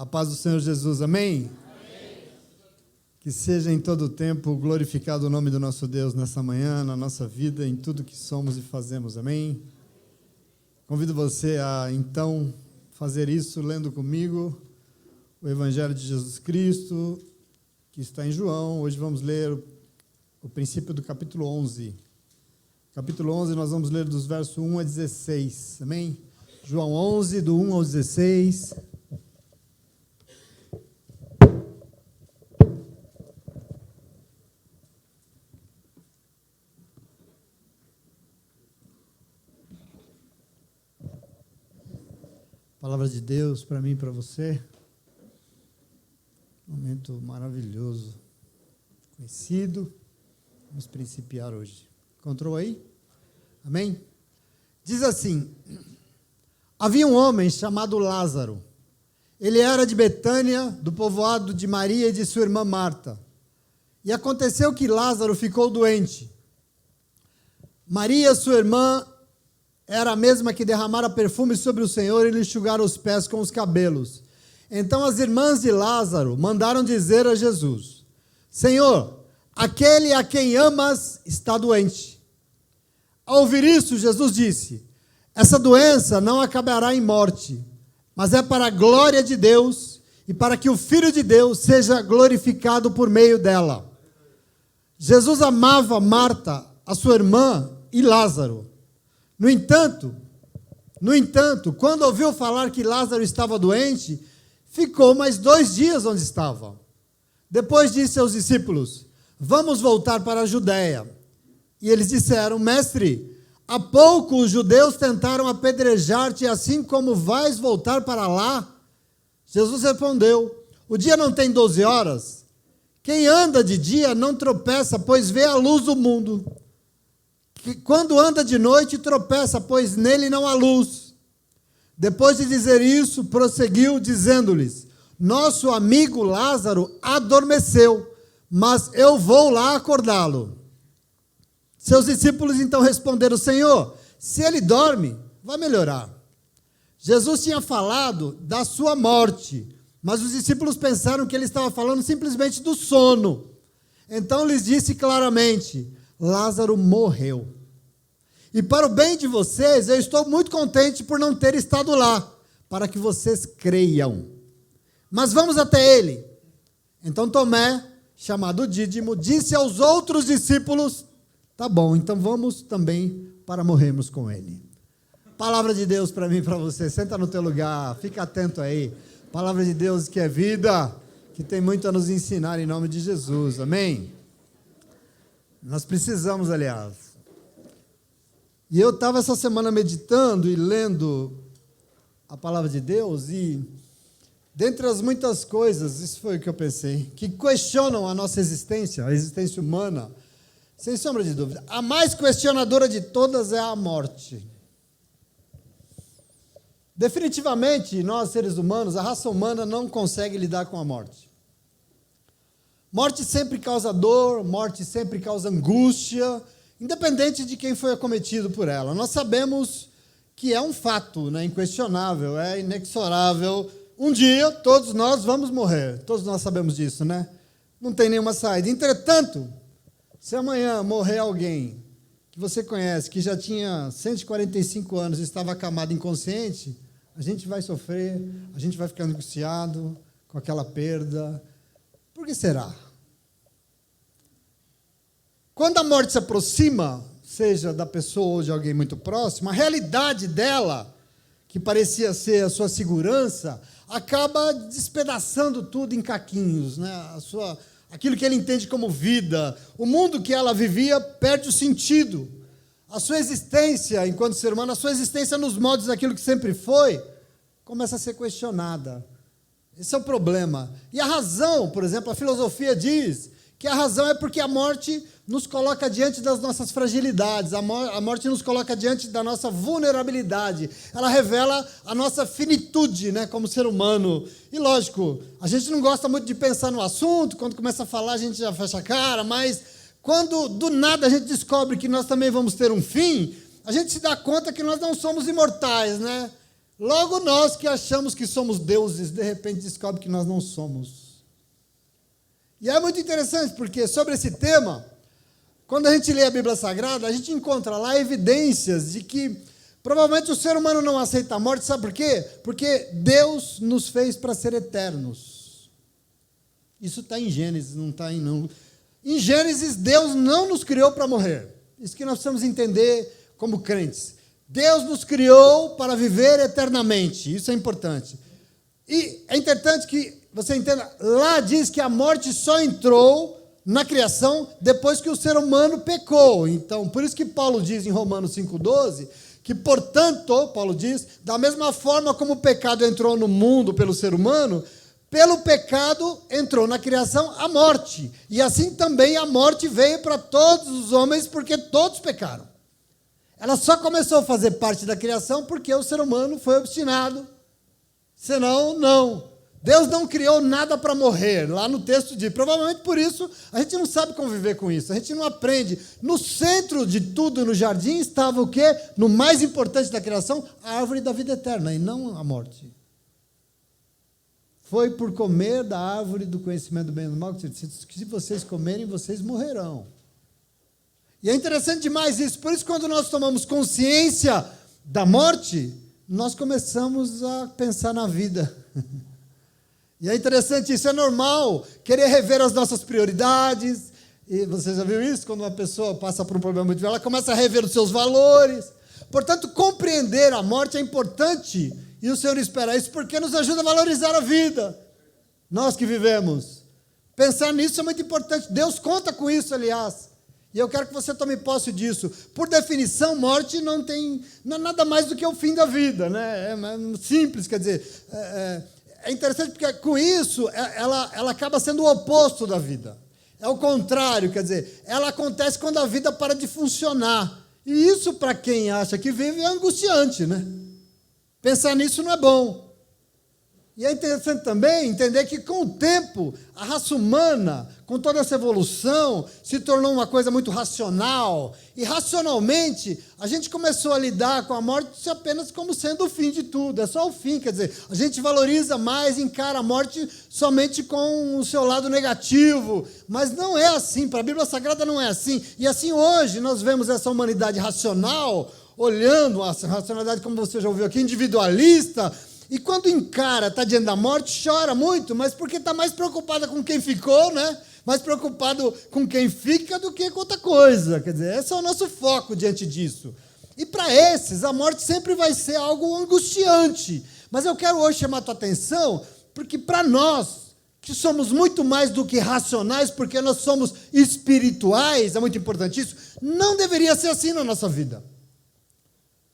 A paz do Senhor Jesus, amém? Amém. Que seja em todo o tempo glorificado o nome do nosso Deus nessa manhã, na nossa vida, em tudo que somos e fazemos, amém? Convido você a, então, fazer isso lendo comigo o Evangelho de Jesus Cristo, que está em João. Hoje vamos ler o princípio do capítulo 11. Capítulo 11, nós vamos ler dos versos 1 a 16, amém? João 11, do 1 ao 16. Palavra de Deus para mim e para você. Momento maravilhoso, conhecido. Vamos principiar hoje. Encontrou aí? Amém? Diz assim: havia um homem chamado Lázaro. Ele era de Betânia, do povoado de Maria e de sua irmã Marta. E aconteceu que Lázaro ficou doente. Maria, sua irmã, era a mesma que derramara perfume sobre o Senhor e lhe enxugara os pés com os cabelos. Então as irmãs de Lázaro mandaram dizer a Jesus: Senhor, aquele a quem amas está doente. Ao ouvir isso, Jesus disse: essa doença não acabará em morte, mas é para a glória de Deus e para que o Filho de Deus seja glorificado por meio dela. Jesus amava Marta, a sua irmã, e Lázaro. No entanto, quando ouviu falar que Lázaro estava doente, ficou mais 2 dias onde estava. Depois disse aos discípulos: vamos voltar para a Judéia. E eles disseram: Mestre, há pouco os judeus tentaram apedrejar-te, assim como vais voltar para lá? Jesus respondeu: o dia não tem 12 horas? Quem anda de dia não tropeça, pois vê a luz do mundo. Quando anda de noite, tropeça, pois nele não há luz. Depois de dizer isso, prosseguiu, dizendo-lhes: nosso amigo Lázaro adormeceu, mas eu vou lá acordá-lo. Seus discípulos então responderam: Senhor, se ele dorme, vai melhorar. Jesus tinha falado da sua morte, mas os discípulos pensaram que ele estava falando simplesmente do sono. Então lhes disse claramente: Lázaro morreu. E para o bem de vocês, eu estou muito contente por não ter estado lá, para que vocês creiam. Mas vamos até ele. Então Tomé, chamado Dídimo, disse aos outros discípulos: tá bom, então vamos também para morrermos com ele. Palavra de Deus para mim e para você. Senta no teu lugar, fica atento aí. Palavra de Deus que é vida, que tem muito a nos ensinar em nome de Jesus. Amém? Nós precisamos, aliás. E eu estava essa semana meditando e lendo a palavra de Deus e, dentre as muitas coisas, isso foi o que eu pensei, que questionam a nossa existência, a existência humana, sem sombra de dúvida. A mais questionadora de todas é a morte. Definitivamente, nós, seres humanos, a raça humana não consegue lidar com a morte. Morte sempre causa dor, morte sempre causa angústia, independente de quem foi acometido por ela. Nós sabemos que é um fato, né, inquestionável, é inexorável. Um dia, todos nós vamos morrer. Todos nós sabemos disso, né? Não tem nenhuma saída. Entretanto, se amanhã morrer alguém que você conhece, que já tinha 145 anos e estava acamado inconsciente, a gente vai sofrer, a gente vai ficar angustiado com aquela perda. Por que será? Quando a morte se aproxima, seja da pessoa ou de alguém muito próximo, a realidade dela, que parecia ser a sua segurança, acaba despedaçando tudo em caquinhos, né? Aquilo que ele entende como vida, o mundo que ela vivia perde o sentido. A sua existência, enquanto ser humano, a sua existência nos moldes daquilo que sempre foi, começa a ser questionada. Esse é o problema. E a razão, por exemplo, a filosofia diz que a razão é porque a morte nos coloca diante das nossas fragilidades, a morte nos coloca diante da nossa vulnerabilidade, ela revela a nossa finitude, né, como ser humano. E lógico, a gente não gosta muito de pensar no assunto, quando começa a falar a gente já fecha a cara, mas quando do nada a gente descobre que nós também vamos ter um fim, a gente se dá conta que nós não somos imortais, né? Logo nós que achamos que somos deuses, de repente descobre que nós não somos. E é muito interessante, porque sobre esse tema, quando a gente lê a Bíblia Sagrada, a gente encontra lá evidências de que provavelmente o ser humano não aceita a morte, sabe por quê? Porque Deus nos fez para ser eternos. Isso está em Gênesis, não está em não. Em Gênesis, Deus não nos criou para morrer. Isso que nós precisamos entender como crentes. Deus nos criou para viver eternamente. Isso é importante. E é importante que você entenda, lá diz que a morte só entrou na criação depois que o ser humano pecou. Então, por isso que Paulo diz em Romanos 5,12, que, portanto, Paulo diz, da mesma forma como o pecado entrou no mundo pelo ser humano, pelo pecado entrou na criação a morte. E assim também a morte veio para todos os homens, porque todos pecaram. Ela só começou a fazer parte da criação porque o ser humano foi obstinado. Senão, não. Deus não criou nada para morrer. Lá no texto diz. Provavelmente por isso a gente não sabe conviver com isso. A gente não aprende. No centro de tudo no jardim estava o quê? No mais importante da criação, a árvore da vida eterna e não a morte. Foi por comer da árvore do conhecimento do bem e do mal que se vocês comerem, vocês morrerão. E é interessante demais isso. Por isso, quando nós tomamos consciência da morte, nós começamos a pensar na vida. E é interessante isso. É normal querer rever as nossas prioridades. E você já viu isso? Quando uma pessoa passa por um problema muito grave, ela começa a rever os seus valores. Portanto, compreender a morte é importante. E o Senhor espera isso porque nos ajuda a valorizar a vida. Nós que vivemos. Pensar nisso é muito importante. Deus conta com isso, aliás. E eu quero que você tome posse disso. Por definição, morte não é nada mais do que o fim da vida, né? É simples, quer dizer, é interessante porque com isso ela acaba sendo o oposto da vida. É o contrário, quer dizer, ela acontece quando a vida para de funcionar. E isso, para quem acha que vive, é angustiante, né? Pensar nisso não é bom. E é interessante também entender que, com o tempo, a raça humana, com toda essa evolução, se tornou uma coisa muito racional. E, racionalmente, a gente começou a lidar com a morte apenas como sendo o fim de tudo. É só o fim, quer dizer, a gente valoriza mais, encara a morte somente com o seu lado negativo. Mas não é assim, para a Bíblia Sagrada não é assim. E assim, hoje, nós vemos essa humanidade racional, olhando a racionalidade, como você já ouviu aqui, individualista. E quando encara, está diante da morte, chora muito, mas porque está mais preocupada com quem ficou, né? Mais preocupado com quem fica do que com outra coisa. Quer dizer, esse é o nosso foco diante disso. E para esses, a morte sempre vai ser algo angustiante. Mas eu quero hoje chamar a tua atenção, porque para nós, que somos muito mais do que racionais, porque nós somos espirituais, é muito importante isso, não deveria ser assim na nossa vida.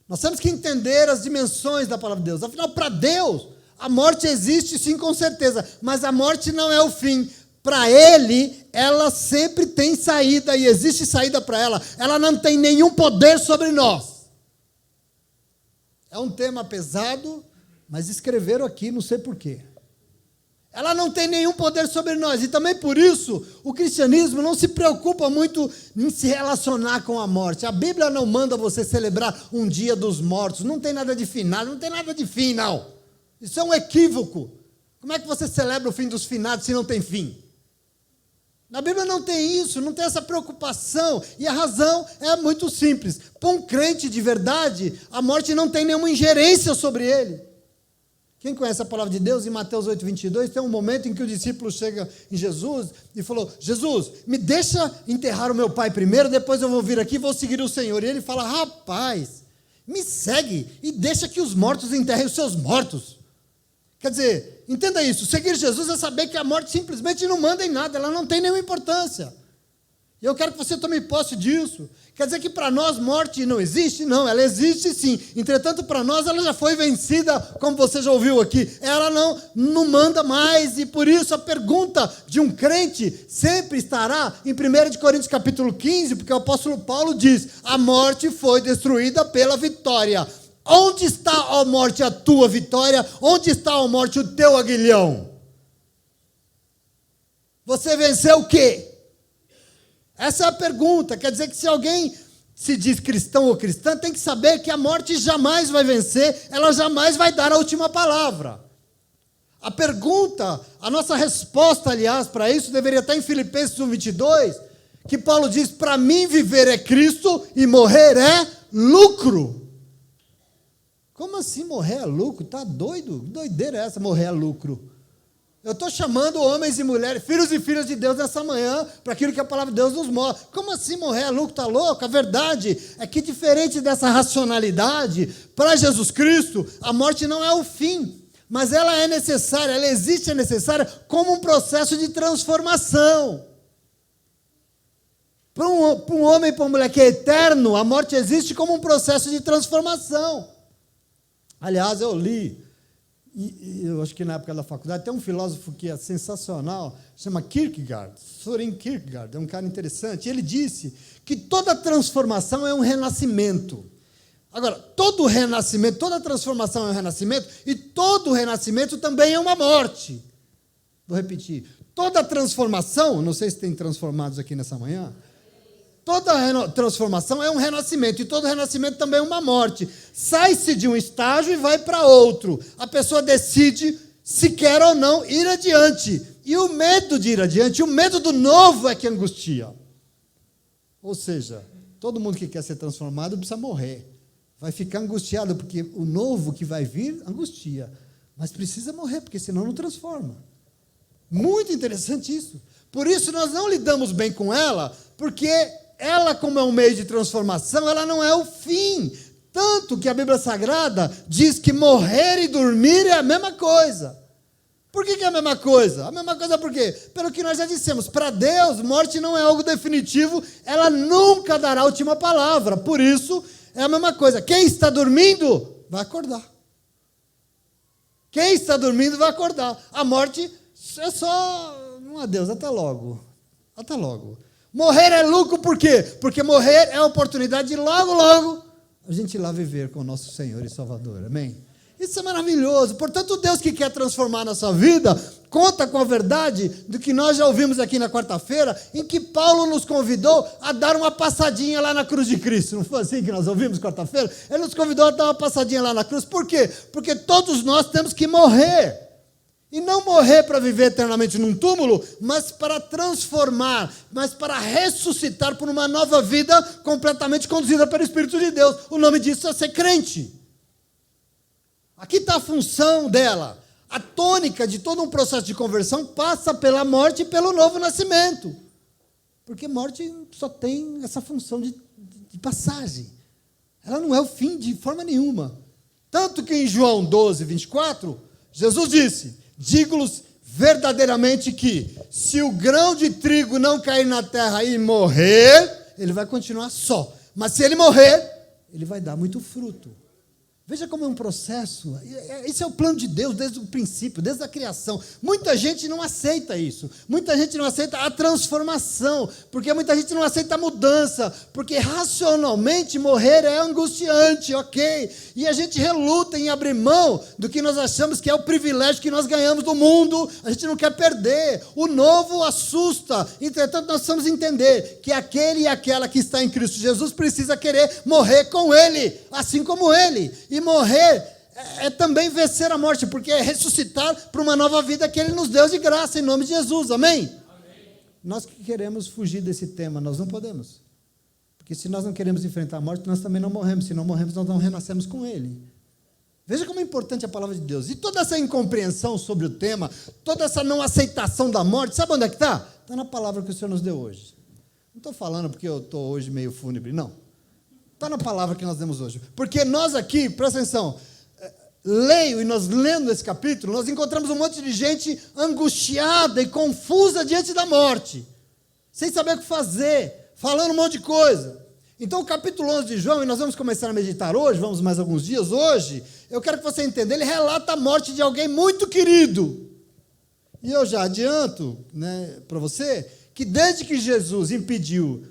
Nós temos que entender as dimensões da palavra de Deus. Afinal, para Deus, a morte existe sim, com certeza, mas a morte não é o fim. Para Ele, ela sempre tem saída e existe saída para ela. Ela não tem nenhum poder sobre nós. É um tema pesado, mas escreveram aqui, não sei porquê. Ela não tem nenhum poder sobre nós. E também por isso, o cristianismo não se preocupa muito em se relacionar com a morte. A Bíblia não manda você celebrar um dia dos mortos. Não tem nada de finado, não tem nada de fim, não. Isso é um equívoco. Como é que você celebra o fim dos finados se não tem fim? Na Bíblia não tem isso, não tem essa preocupação. E a razão é muito simples. Para um crente de verdade, a morte não tem nenhuma ingerência sobre ele. Quem conhece a palavra de Deus, em Mateus 8:22, tem um momento em que o discípulo chega em Jesus e falou: Jesus, me deixa enterrar o meu pai primeiro, depois eu vou vir aqui e vou seguir o Senhor. E ele fala: rapaz, me segue e deixa que os mortos enterrem os seus mortos. Quer dizer, entenda isso, seguir Jesus é saber que a morte simplesmente não manda em nada, ela não tem nenhuma importância. E eu quero que você tome posse disso. Quer dizer que para nós morte não existe? Não, ela existe sim. Entretanto, para nós ela já foi vencida, como você já ouviu aqui. Ela não manda mais. E por isso a pergunta de um crente sempre estará em 1 Coríntios capítulo 15, porque o apóstolo Paulo diz: a morte foi destruída pela vitória. Onde está, ó morte, a tua vitória? Onde está, ó morte, o teu aguilhão? Você venceu o quê? Essa é a pergunta. Quer dizer que se alguém se diz cristão ou cristã, tem que saber que a morte jamais vai vencer, ela jamais vai dar a última palavra. A pergunta, a nossa resposta, aliás, para isso, deveria estar em Filipenses 1:22, que Paulo diz, para mim viver é Cristo e morrer é lucro. Como assim morrer é lucro? Está doido? Que doideira é essa, morrer é lucro? Eu estou chamando homens e mulheres, filhos e filhas de Deus nessa manhã, para aquilo que a palavra de Deus nos mostra. Como assim morrer é lucro? Está louco? A verdade é que, diferente dessa racionalidade, para Jesus Cristo, a morte não é o fim, mas ela é necessária, ela existe, é necessária como um processo de transformação. Para um homem e para uma mulher que é eterno, a morte existe como um processo de transformação. Aliás, eu li, e eu acho que na época da faculdade, tem um filósofo que é sensacional, chama Kierkegaard, Søren Kierkegaard, é um cara interessante, e ele disse que toda transformação é um renascimento. Agora, todo renascimento, toda transformação é um renascimento, e todo renascimento também é uma morte. Vou repetir, toda transformação, não sei se tem transformados aqui nessa manhã, toda transformação é um renascimento, e todo renascimento também é uma morte. Sai-se de um estágio e vai para outro. A pessoa decide se quer ou não ir adiante. E o medo de ir adiante, o medo do novo é que angustia. Ou seja, todo mundo que quer ser transformado precisa morrer. Vai ficar angustiado, porque o novo que vai vir angustia. Mas precisa morrer, porque senão não transforma. Muito interessante isso. Por isso nós não lidamos bem com ela, porque ela, como é um meio de transformação, ela não é o fim. Tanto que a Bíblia Sagrada diz que morrer e dormir é a mesma coisa. Por que é a mesma coisa? A mesma coisa por quê? Pelo que nós já dissemos, para Deus, morte não é algo definitivo, ela nunca dará a última palavra. Por isso, é a mesma coisa. Quem está dormindo, vai acordar. Quem está dormindo, vai acordar. A morte é só um adeus, até logo. Até logo. Morrer é lucro por quê? Porque morrer é a oportunidade de logo, logo, a gente ir lá viver com o nosso Senhor e Salvador. Amém? Isso é maravilhoso. Portanto, Deus que quer transformar a nossa vida, conta com a verdade do que nós já ouvimos aqui na quarta-feira, em que Paulo nos convidou a dar uma passadinha lá na cruz de Cristo. Não foi assim que nós ouvimos quarta-feira? Ele nos convidou a dar uma passadinha lá na cruz. Por quê? Porque todos nós temos que morrer. E não morrer para viver eternamente num túmulo, mas para transformar, mas para ressuscitar por uma nova vida completamente conduzida pelo Espírito de Deus. O nome disso é ser crente. Aqui está a função dela. A tônica de todo um processo de conversão passa pela morte e pelo novo nascimento. Porque morte só tem essa função de passagem. Ela não é o fim de forma nenhuma. Tanto que em João 12:24, Jesus disse: digo-lhes verdadeiramente que, se o grão de trigo não cair na terra e morrer, ele vai continuar só. Mas se ele morrer, ele vai dar muito fruto. Veja como é um processo. Esse é o plano de Deus desde o princípio, desde a criação. Muita gente não aceita isso. Muita gente não aceita a transformação, porque muita gente não aceita a mudança, porque racionalmente morrer é angustiante, ok? E a gente reluta em abrir mão do que nós achamos que é o privilégio que nós ganhamos do mundo. A gente não quer perder. O novo assusta. Entretanto, nós precisamos entender que aquele e aquela que está em Cristo Jesus precisa querer morrer com Ele, assim como Ele. E morrer é também vencer a morte, porque é ressuscitar para uma nova vida que Ele nos deu de graça, em nome de Jesus, amém? Amém? Nós que queremos fugir desse tema, nós não podemos. Porque se nós não queremos enfrentar a morte, nós também não morremos. Se não morremos, nós não renascemos com Ele. Veja como é importante a palavra de Deus. E toda essa incompreensão sobre o tema, toda essa não aceitação da morte, sabe onde é que está? Está na palavra que o Senhor nos deu hoje. Não estou falando porque eu estou hoje meio fúnebre, não. Está na palavra que nós demos hoje. Porque nós aqui, presta atenção, leio e nós lendo esse capítulo, nós encontramos um monte de gente angustiada e confusa diante da morte, sem saber o que fazer, falando um monte de coisa. Então, o capítulo 11 de João, e nós vamos começar a meditar hoje, vamos mais alguns dias hoje, eu quero que você entenda, ele relata a morte de alguém muito querido. E eu já adianto, para você, que desde que Jesus impediu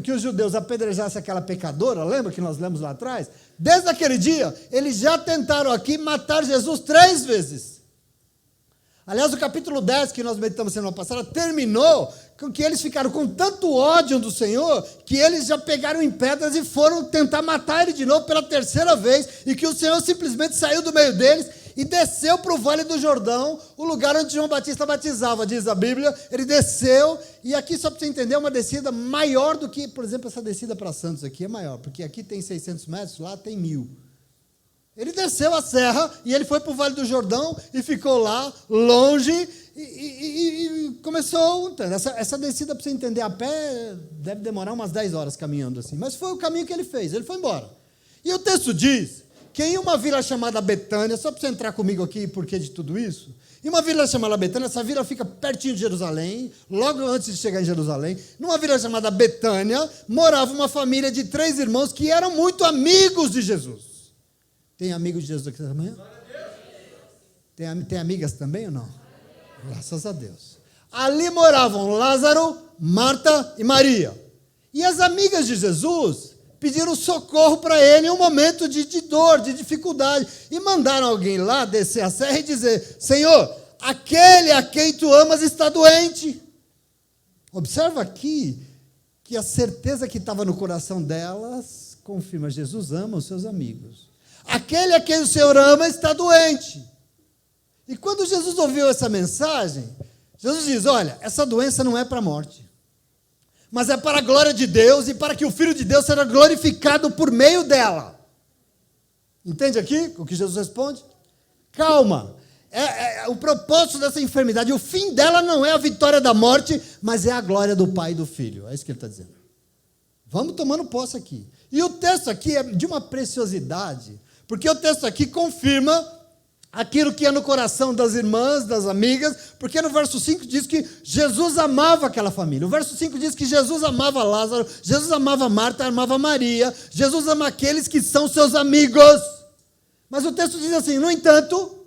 que os judeus apedrejassem aquela pecadora, lembra que nós lemos lá atrás? Desde aquele dia, eles já tentaram aqui matar Jesus 3 vezes. Aliás, o capítulo 10, que nós meditamos semana passada, terminou com que eles ficaram com tanto ódio do Senhor, que eles já pegaram em pedras e foram tentar matar ele de novo pela terceira vez, e que o Senhor simplesmente saiu do meio deles e desceu para o Vale do Jordão, o lugar onde João Batista batizava, diz a Bíblia. Ele desceu, e aqui, só para você entender, é uma descida maior do que, por exemplo, essa descida para Santos aqui é maior, porque aqui tem 600 metros, lá tem 1.000. Ele desceu a serra e ele foi para o Vale do Jordão e ficou lá, longe, e começou. Essa descida, para você entender, a pé deve demorar umas 10 horas caminhando assim, mas foi o caminho que ele fez, ele foi embora. E o texto diz que em uma vila chamada Betânia, só para você entrar comigo aqui, porquê de tudo isso, em uma vila chamada Betânia, essa vila fica pertinho de Jerusalém, logo antes de chegar em Jerusalém, numa vila chamada Betânia, morava uma família de 3 irmãos que eram muito amigos de Jesus. Tem amigos de Jesus aqui essa manhã? Tem amigas também ou não? Graças a Deus. Ali moravam Lázaro, Marta e Maria. E as amigas de Jesus pediram socorro para ele em um momento de dor, de dificuldade. E mandaram alguém lá descer a serra e dizer: Senhor, aquele a quem tu amas está doente. Observa aqui que a certeza que estava no coração delas confirma: Jesus ama os seus amigos. Aquele a quem o Senhor ama está doente. E quando Jesus ouviu essa mensagem, Jesus diz: olha, essa doença não é para a morte, mas é para a glória de Deus e para que o Filho de Deus seja glorificado por meio dela. Entende aqui o que Jesus responde? Calma, o propósito dessa enfermidade, o fim dela não é a vitória da morte, mas é a glória do Pai e do Filho. É isso que ele está dizendo. Vamos tomando posse aqui. E o texto aqui é de uma preciosidade, porque o texto aqui confirma aquilo que é no coração das irmãs, das amigas, porque no verso 5 diz que Jesus amava aquela família. O verso 5 diz que Jesus amava Lázaro, Jesus amava Marta, amava Maria, Jesus ama aqueles que são seus amigos. Mas o texto diz assim: no entanto,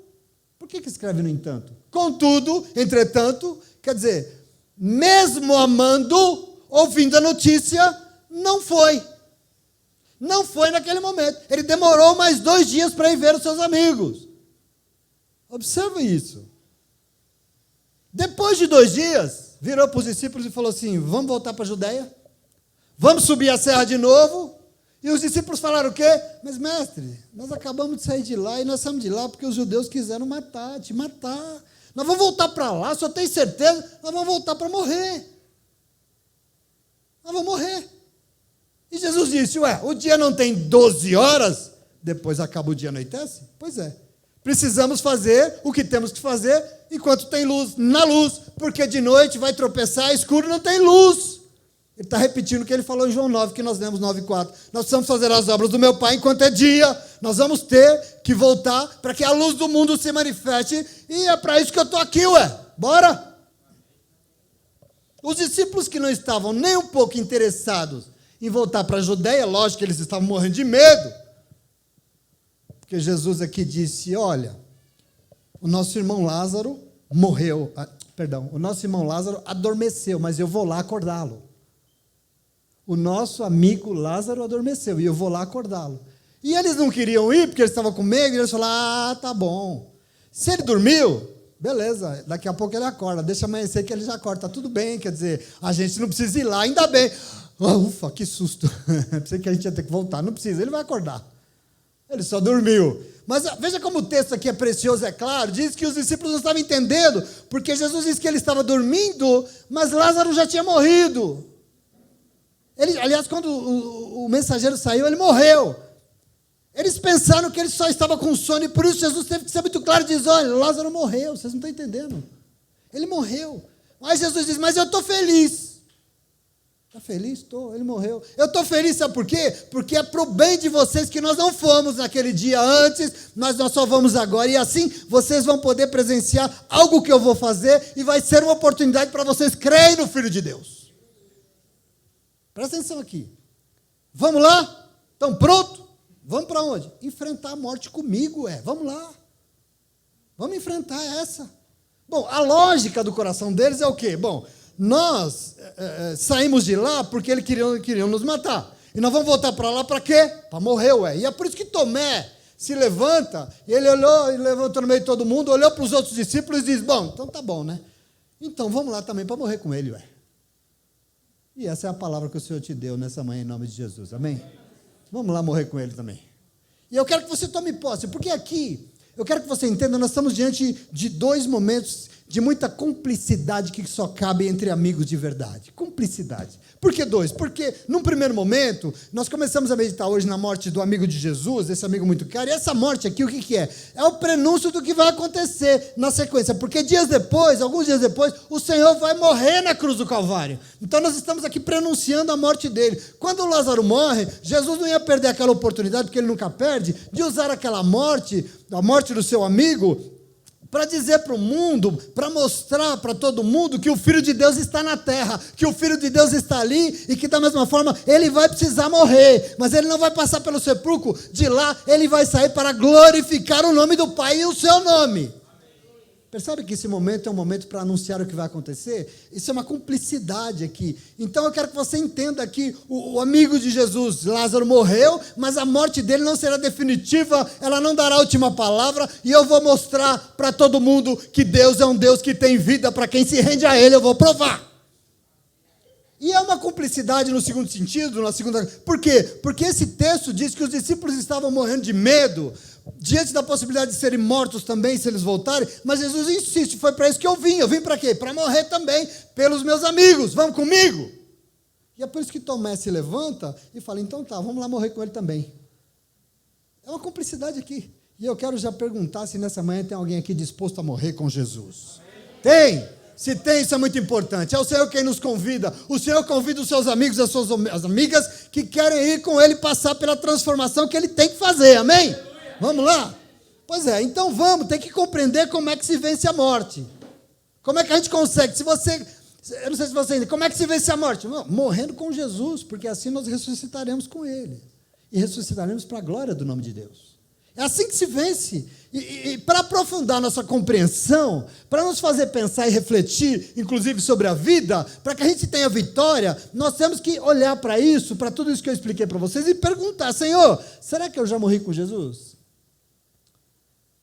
por que escreve no entanto? Contudo, entretanto, quer dizer, mesmo amando, ouvindo a notícia, não foi. Não foi naquele momento. Ele demorou mais 2 dias para ir ver os seus amigos. Observa isso. Depois de 2 dias, virou para os discípulos e falou assim: vamos voltar para a Judeia? Vamos subir a serra de novo? E os discípulos falaram o quê? Mas mestre, nós acabamos de sair de lá e nós saímos de lá porque os judeus quiseram te matar. Nós vamos voltar para lá, só tem certeza? Nós vamos voltar para morrer. Nós vamos morrer. E Jesus disse: ué, o dia não tem 12 horas? Depois acaba o dia, anoitece? Pois é. Precisamos fazer o que temos que fazer enquanto tem luz, na luz, porque de noite vai tropeçar, escuro, não tem luz. Ele está repetindo o que ele falou em João 9, que nós lemos 9:4. Nós precisamos fazer as obras do meu Pai enquanto é dia. Nós vamos ter que voltar para que a luz do mundo se manifeste, e é para isso que eu estou aqui, ué. Bora? Os discípulos que não estavam nem um pouco interessados em voltar para a Judeia, lógico que eles estavam morrendo de medo, porque Jesus aqui disse: olha, o nosso irmão Lázaro morreu, o nosso irmão Lázaro adormeceu, mas eu vou lá acordá-lo. O nosso amigo Lázaro adormeceu, e eu vou lá acordá-lo. E eles não queriam ir, porque eles estavam com medo, e eles falaram: tá bom, se ele dormiu, beleza, daqui a pouco ele acorda, deixa amanhecer que ele já acorda, tá tudo bem, quer dizer, a gente não precisa ir lá, ainda bem. Ufa, que susto. Pensei que a gente ia ter que voltar. Não precisa, ele vai acordar. Ele só dormiu. Mas veja como o texto aqui é precioso, é claro. Diz que os discípulos não estavam entendendo, porque Jesus disse que ele estava dormindo, mas Lázaro já tinha morrido. Aliás, quando o mensageiro saiu, ele morreu. Eles pensaram que ele só estava com sono, e por isso Jesus teve que ser muito claro e dizer: olha, Lázaro morreu, vocês não estão entendendo. Ele morreu. Mas Jesus diz: mas eu estou feliz. Está feliz? Estou, ele morreu. Eu estou feliz, sabe por quê? Porque é para o bem de vocês que nós não fomos naquele dia antes, mas nós só vamos agora. E assim vocês vão poder presenciar algo que eu vou fazer, e vai ser uma oportunidade para vocês crerem no Filho de Deus. Presta atenção aqui. Vamos lá? Estão prontos? Vamos para onde? Enfrentar a morte comigo, vamos lá. Vamos enfrentar essa. Bom, a lógica do coração deles é o quê? Bom, nós saímos de lá porque eles queriam nos matar. E nós vamos voltar para lá para quê? Para morrer, E é por isso que Tomé se levanta, e ele olhou, e levantou no meio de todo mundo, olhou para os outros discípulos e disse, bom, então tá bom, né? Então vamos lá também para morrer com ele, ué. E essa é a palavra que o Senhor te deu nessa manhã, em nome de Jesus, amém? Vamos lá morrer com ele também. E eu quero que você tome posse, porque aqui, eu quero que você entenda, nós estamos diante de 2 momentos de muita cumplicidade que só cabe entre amigos de verdade. Cumplicidade. Por que 2? Porque, num primeiro momento, nós começamos a meditar hoje na morte do amigo de Jesus, esse amigo muito caro, e essa morte aqui, o que é? É o prenúncio do que vai acontecer na sequência, porque alguns dias depois, o Senhor vai morrer na cruz do Calvário. Então, nós estamos aqui prenunciando a morte dele. Quando o Lázaro morre, Jesus não ia perder aquela oportunidade, porque ele nunca perde, de usar aquela morte, a morte do seu amigo, para dizer para o mundo, para mostrar para todo mundo que o Filho de Deus está na terra, que o Filho de Deus está ali e que da mesma forma ele vai precisar morrer, mas ele não vai passar pelo sepulcro, de lá ele vai sair para glorificar o nome do Pai e o seu nome. Percebe que esse momento é um momento para anunciar o que vai acontecer? Isso é uma cumplicidade aqui. Então eu quero que você entenda que o amigo de Jesus, Lázaro, morreu, mas a morte dele não será definitiva, ela não dará a última palavra, e eu vou mostrar para todo mundo que Deus é um Deus que tem vida, para quem se rende a ele, eu vou provar. E é uma cumplicidade no segundo sentido, por quê? Porque esse texto diz que os discípulos estavam morrendo de medo, diante da possibilidade de serem mortos também, se eles voltarem, mas Jesus insiste, foi para isso que eu vim para quê? Para morrer também pelos meus amigos, vamos comigo? E é por isso que Tomé se levanta e fala, então tá, vamos lá morrer com ele também. É uma cumplicidade aqui, e eu quero já perguntar se nessa manhã tem alguém aqui disposto a morrer com Jesus. Tem! Se tem, isso é muito importante. É o Senhor quem nos convida. O Senhor convida os seus amigos, as suas amigas que querem ir com ele, passar pela transformação que ele tem que fazer, amém? Vamos lá? Pois é, então vamos, tem que compreender como é que se vence a morte. Como é que a gente consegue? Eu não sei se você ainda, como é que se vence a morte? Morrendo com Jesus, porque assim nós ressuscitaremos com ele. E ressuscitaremos para a glória do nome de Deus. É assim que se vence. E para aprofundar nossa compreensão, para nos fazer pensar e refletir, inclusive sobre a vida, para que a gente tenha vitória, nós temos que olhar para isso, para tudo isso que eu expliquei para vocês, e perguntar, Senhor, será que eu já morri com Jesus?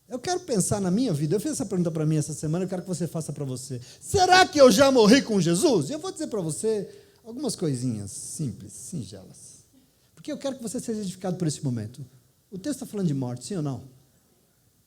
Eu quero pensar na minha vida, eu fiz essa pergunta para mim essa semana, eu quero que você faça para você. Será que eu já morri com Jesus? E eu vou dizer para você algumas coisinhas simples, singelas, porque eu quero que você seja edificado por esse momento. O texto está falando de morte, sim ou não?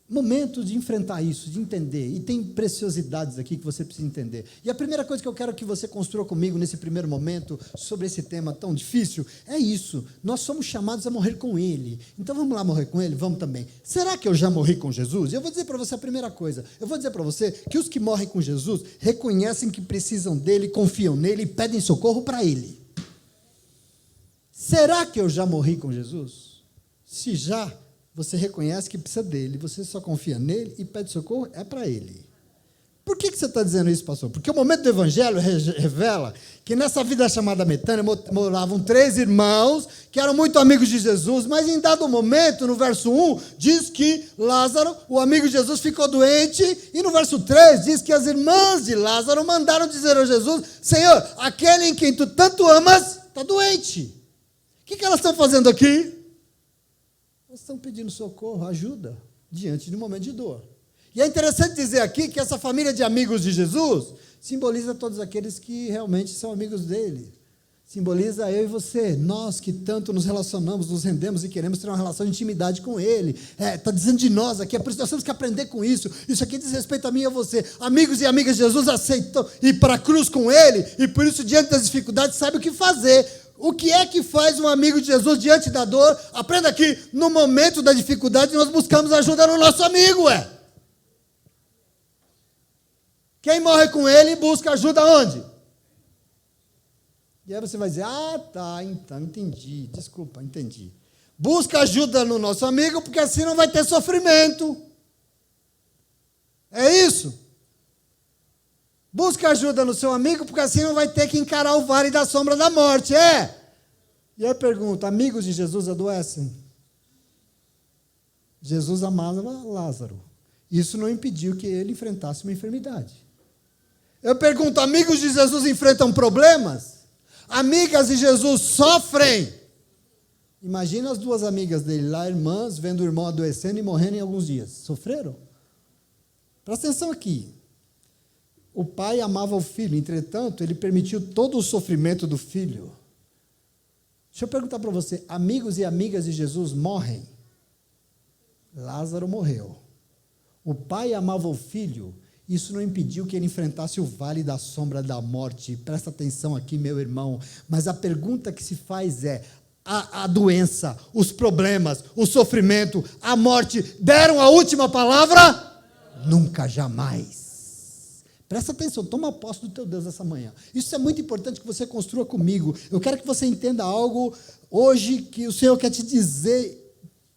Momento de enfrentar isso, de entender, e tem preciosidades aqui que você precisa entender. E a primeira coisa que eu quero que você construa comigo nesse primeiro momento, sobre esse tema tão difícil, é isso, nós somos chamados a morrer com Ele, então vamos lá morrer com Ele? Vamos também. Será que eu já morri com Jesus? Eu vou dizer para você a primeira coisa, eu vou dizer para você que os que morrem com Jesus, reconhecem que precisam dEle, confiam nele e pedem socorro para Ele. Será que eu já morri com Jesus? Se já, você reconhece que precisa dele, você só confia nele e pede socorro, é para ele. Por que você está dizendo isso, pastor? Porque o momento do Evangelho revela que nessa vida chamada Betânia moravam 3 irmãos que eram muito amigos de Jesus, mas em dado momento, no verso 1, diz que Lázaro, o amigo de Jesus, ficou doente, e no verso 3 diz que as irmãs de Lázaro mandaram dizer a Jesus, Senhor, aquele em quem tu tanto amas está doente. O que elas estão fazendo aqui? Elas estão pedindo socorro, ajuda, diante de um momento de dor. E é interessante dizer aqui que essa família de amigos de Jesus simboliza todos aqueles que realmente são amigos dele. Simboliza eu e você, nós que tanto nos relacionamos, nos rendemos e queremos ter uma relação de intimidade com ele. Está dizendo de nós aqui, é por isso que nós temos que aprender com isso. Isso aqui diz respeito a mim e a você. Amigos e amigas de Jesus aceitam ir para a cruz com ele, e por isso, diante das dificuldades, sabe o que fazer. O que é que faz um amigo de Jesus diante da dor? Aprenda aqui, no momento da dificuldade, nós buscamos ajuda no nosso amigo, Quem morre com ele busca ajuda onde? E aí você vai dizer, tá, então, entendi, desculpa, entendi. Busca ajuda no nosso amigo, porque assim não vai ter sofrimento. É isso? Busca ajuda no seu amigo, porque assim não vai ter que encarar o vale da sombra da morte, E aí eu pergunto, amigos de Jesus adoecem? Jesus amava Lázaro. Isso não impediu que ele enfrentasse uma enfermidade. Eu pergunto, amigos de Jesus enfrentam problemas? Amigas de Jesus sofrem? Imagina as duas amigas dele lá, irmãs, vendo o irmão adoecendo e morrendo em alguns dias. Sofreram? Presta atenção aqui. O pai amava o filho, entretanto, ele permitiu todo o sofrimento do filho. Deixa eu perguntar para você, amigos e amigas de Jesus morrem? Lázaro morreu. O pai amava o filho, isso não impediu que ele enfrentasse o vale da sombra da morte. Presta atenção aqui, meu irmão. Mas a pergunta que se faz é, a doença, os problemas, o sofrimento, a morte, deram a última palavra? Nunca, jamais. Presta atenção, toma posse do teu Deus essa manhã. Isso é muito importante que você construa comigo. Eu quero que você entenda algo hoje que o Senhor quer te dizer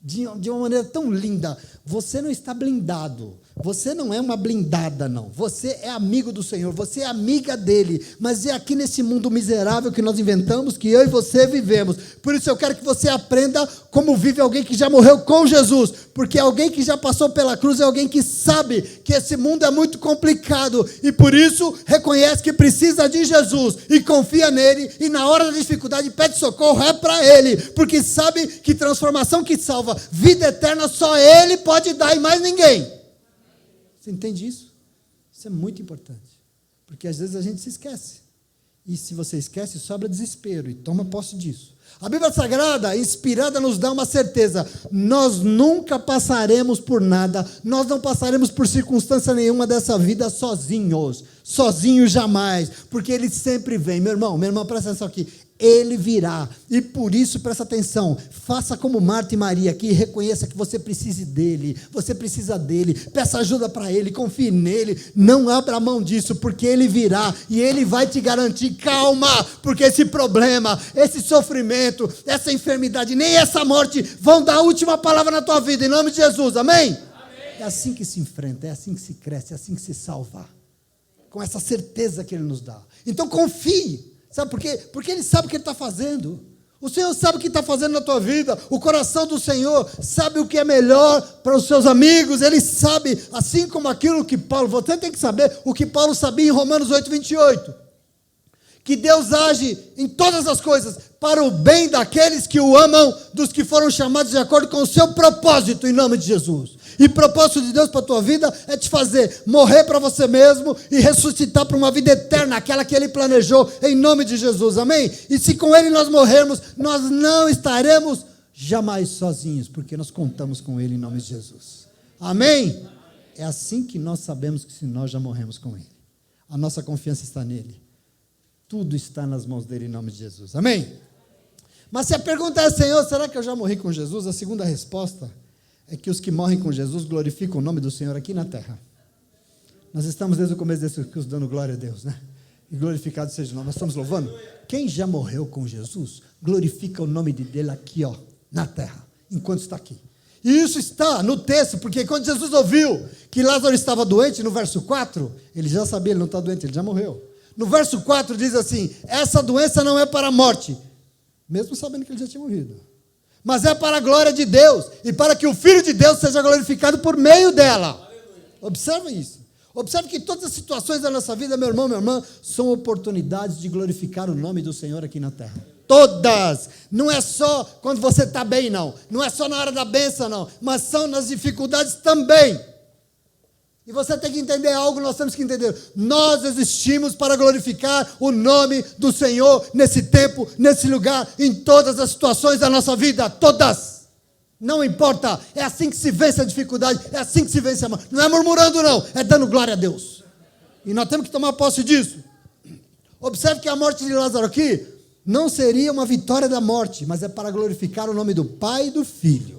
de uma maneira tão linda. Você não está blindado. Você não é uma blindada, não. Você é amigo do Senhor, você é amiga dele. Mas é aqui nesse mundo miserável que nós inventamos, que eu e você vivemos. Por isso eu quero que você aprenda como vive alguém que já morreu com Jesus. Porque alguém que já passou pela cruz é alguém que sabe que esse mundo é muito complicado. E por isso reconhece que precisa de Jesus. E confia nele. E na hora da dificuldade pede socorro, é para ele. Porque sabe que transformação que salva, vida eterna, só ele pode dar e mais ninguém. Você entende isso? Isso é muito importante. Porque às vezes a gente se esquece. E se você esquece, sobra desespero. E toma posse disso. A Bíblia Sagrada, inspirada, nos dá uma certeza. Nós nunca passaremos por nada. Nós não passaremos por circunstância nenhuma dessa vida sozinhos. Sozinhos jamais. Porque Ele sempre vem. Meu irmão, presta atenção aqui. Ele virá, e por isso, presta atenção, faça como Marta e Maria aqui, reconheça que você precisa dele, peça ajuda para ele, confie nele, não abra mão disso, porque ele virá, e ele vai te garantir, calma, porque esse problema, esse sofrimento, essa enfermidade, nem essa morte, vão dar a última palavra na tua vida, em nome de Jesus, amém? É assim que se enfrenta, é assim que se cresce, é assim que se salva, com essa certeza que ele nos dá, então confie. Sabe por quê? Porque Ele sabe o que Ele está fazendo. O Senhor sabe o que está fazendo na tua vida. O coração do Senhor sabe o que é melhor para os seus amigos. Ele sabe, assim como aquilo que Paulo... Você tem que saber o que Paulo sabia em Romanos 8:28. Que Deus age em todas as coisas para o bem daqueles que o amam, dos que foram chamados de acordo com o seu propósito, em nome de Jesus. E o propósito de Deus para a tua vida é te fazer morrer para você mesmo e ressuscitar para uma vida eterna, aquela que Ele planejou, em nome de Jesus, amém? E se com Ele nós morrermos, nós não estaremos jamais sozinhos, porque nós contamos com Ele em nome de Jesus, amém? É assim que nós sabemos que se nós já morremos com Ele, a nossa confiança está nele, tudo está nas mãos dele em nome de Jesus, amém? Mas se a pergunta é, Senhor, será que eu já morri com Jesus? A segunda resposta é que os que morrem com Jesus glorificam o nome do Senhor aqui na terra. Nós estamos desde o começo desse curso dando glória a Deus, né? E glorificado seja o nome. Nós estamos louvando. Quem já morreu com Jesus, glorifica o nome dele aqui, ó, na terra, enquanto está aqui. E isso está no texto, porque quando Jesus ouviu que Lázaro estava doente, no verso 4, ele já sabia, ele não está doente, ele já morreu. No verso 4 diz assim, essa doença não é para a morte, mesmo sabendo que ele já tinha morrido. Mas é para a glória de Deus, e para que o Filho de Deus seja glorificado por meio dela. Observa isso. Observe que todas as situações da nossa vida, meu irmão, minha irmã, são oportunidades de glorificar o nome do Senhor aqui na terra. Todas. Não é só quando você está bem, não. Não é só na hora da bênção, não. Mas são nas dificuldades também. E você tem que entender algo, nós temos que entender. Nós existimos para glorificar o nome do Senhor nesse tempo, nesse lugar, em todas as situações da nossa vida, todas. Não importa, é assim que se vence a dificuldade, é assim que se vence a morte. Não é murmurando não, é dando glória a Deus. E nós temos que tomar posse disso. Observe que a morte de Lázaro aqui não seria uma vitória da morte, mas é para glorificar o nome do Pai e do Filho.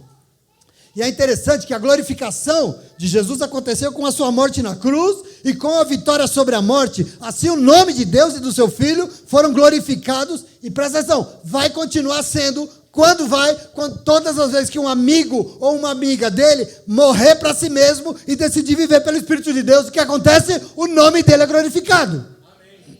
E é interessante que a glorificação de Jesus aconteceu com a sua morte na cruz e com a vitória sobre a morte. Assim o nome de Deus e do seu Filho foram glorificados e presta atenção, vai continuar sendo, quando todas as vezes que um amigo ou uma amiga dele morrer para si mesmo e decidir viver pelo Espírito de Deus, o que acontece? O nome dele é glorificado. Amém.